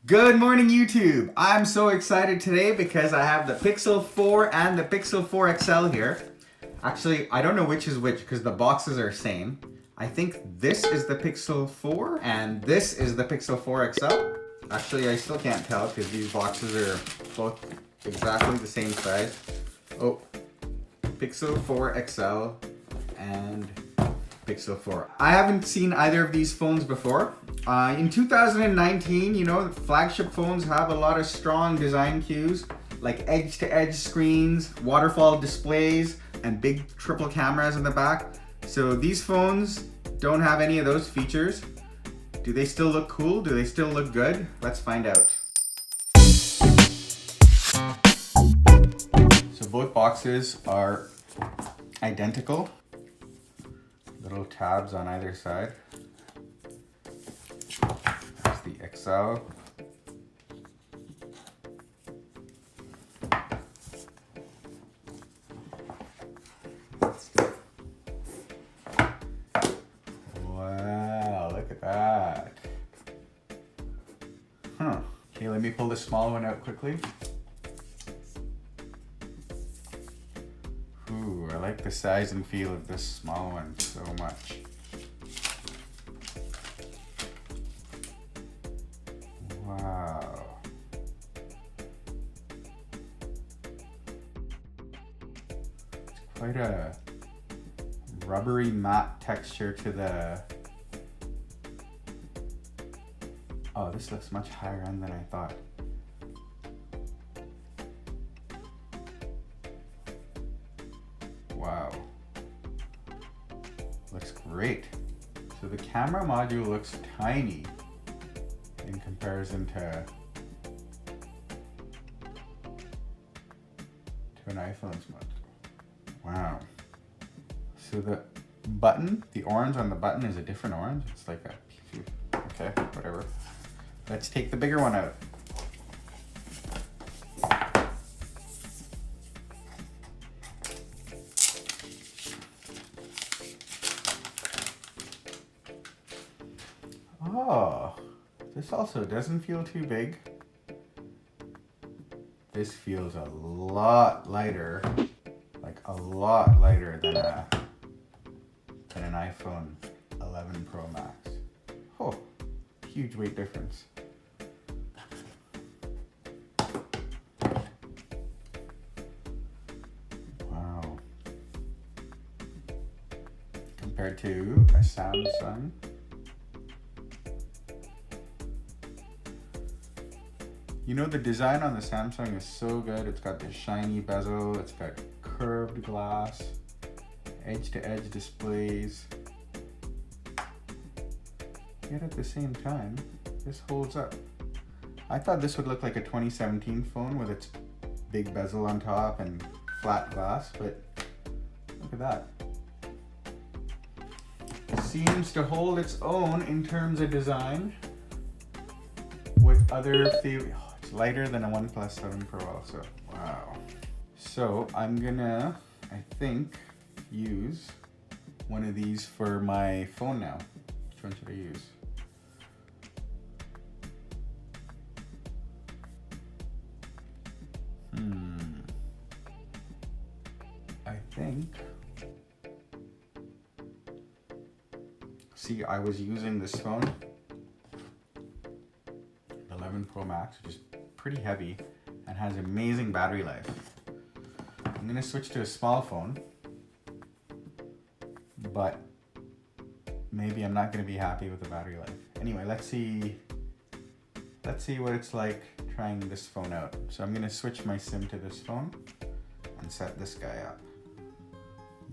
Good morning, YouTube. I'm so excited today because I have the Pixel 4 and the Pixel 4 XL here. Actually, I don't know which is which because the boxes are same. I think this is the Pixel 4 and this is the Pixel 4 XL. Actually, I still can't tell because these boxes are both exactly the same size. Oh, Pixel 4 XL and Pixel 4. I haven't seen either of these phones before. In 2019, you know, flagship phones have a lot of strong design cues, like edge-to-edge screens, waterfall displays, and big triple cameras in the back. So these phones don't have any of those features. Do they still look cool? Do they still look good? Let's find out. So both boxes are identical. Little tabs on either side. There's the XL. Wow, look at that. Huh. Okay, let me pull the small one out quickly. Ooh, I like the size and feel of this small one so much. Wow. It's quite a rubbery matte texture to the... Oh, this looks much higher end than I thought. Wow. Looks great. So the camera module looks tiny in comparison to an iPhone's module. Wow. So the button, the orange on the button is a different orange. It's like a, okay, whatever. Let's take the bigger one out. Oh, this also doesn't feel too big. This feels a lot lighter, like a lot lighter than an iPhone 11 Pro Max. Oh, huge weight difference. Wow. Compared to a Samsung. You know, the design on the Samsung is so good. It's got this shiny bezel, it's got curved glass, edge-to-edge displays. Yet at the same time, this holds up. I thought this would look like a 2017 phone with its big bezel on top and flat glass, but look at that. It seems to hold its own in terms of design with other favorite. It's lighter than a OnePlus 7 Pro also. Wow. So I'm gonna, I think, use one of these for my phone now. Which one should I use? I think, see, I was using this phone, 11 Pro Max, which is pretty heavy and has amazing battery life. I'm gonna switch to a small phone, but maybe I'm not gonna be happy with the battery life. Anyway, let's see what it's like trying this phone out. So I'm gonna switch my SIM to this phone and set this guy up.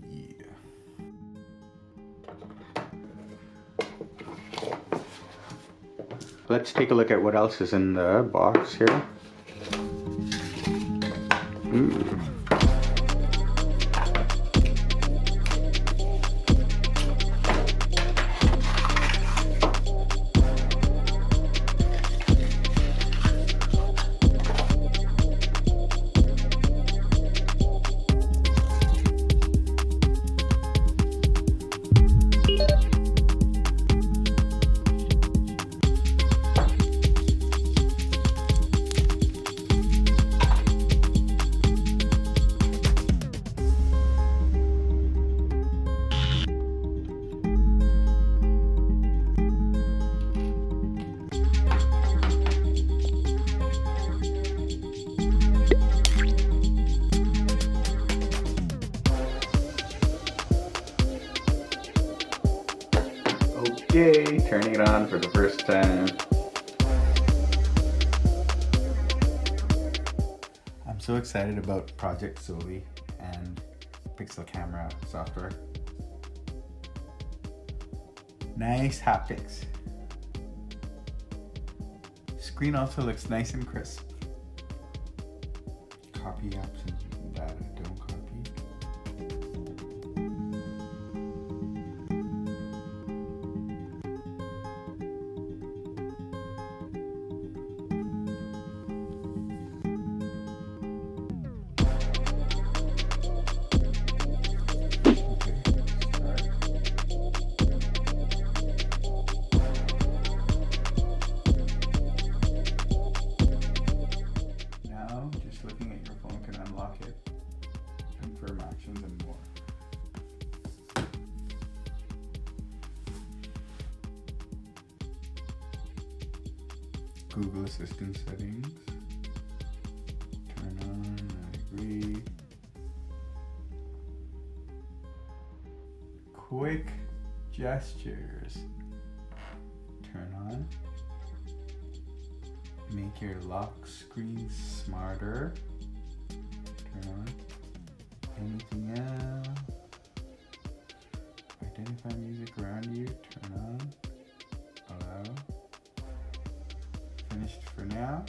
Yeah. Let's take a look at what else is in the box here. Ooh. Yay, turning it on for the first time. I'm so excited about Project Zoe and Pixel camera software. Nice haptics. Screen also looks nice and crisp. Copy apps and data, don't copy. Looking at your phone can unlock it, confirm actions, and more. Google Assistant settings. Turn on, I agree. Quick gestures. Turn on. Make your lock screen smarter. Turn on. Anything else? Identify music around you. Turn on. Allow. Finished for now.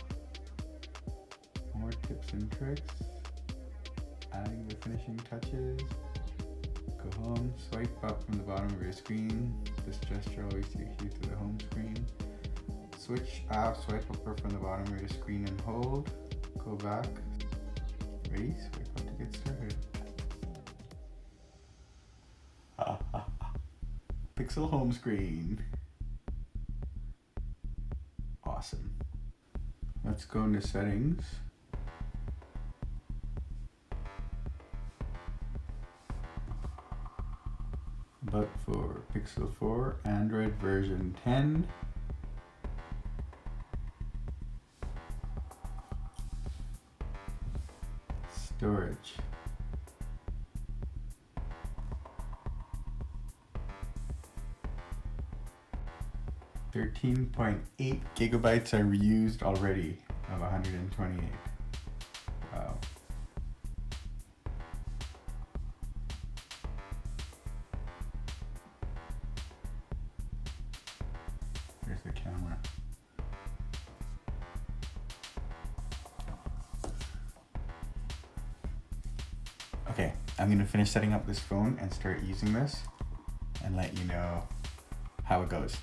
More tips and tricks. Adding the finishing touches. Go home. Swipe up from the bottom of your screen. This gesture always takes you to the home screen. Switch out, swipe upper from the bottom of your screen and hold. Go back. Ready? Swipe up to get started. Pixel home screen. Awesome. Let's go into settings. But for Pixel 4, Android version 10. Storage. 13.8 gigabytes are reused already of 128. Wow. Here's the camera. Okay, I'm gonna finish setting up this phone and start using this and let you know how it goes.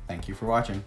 Thank you for watching.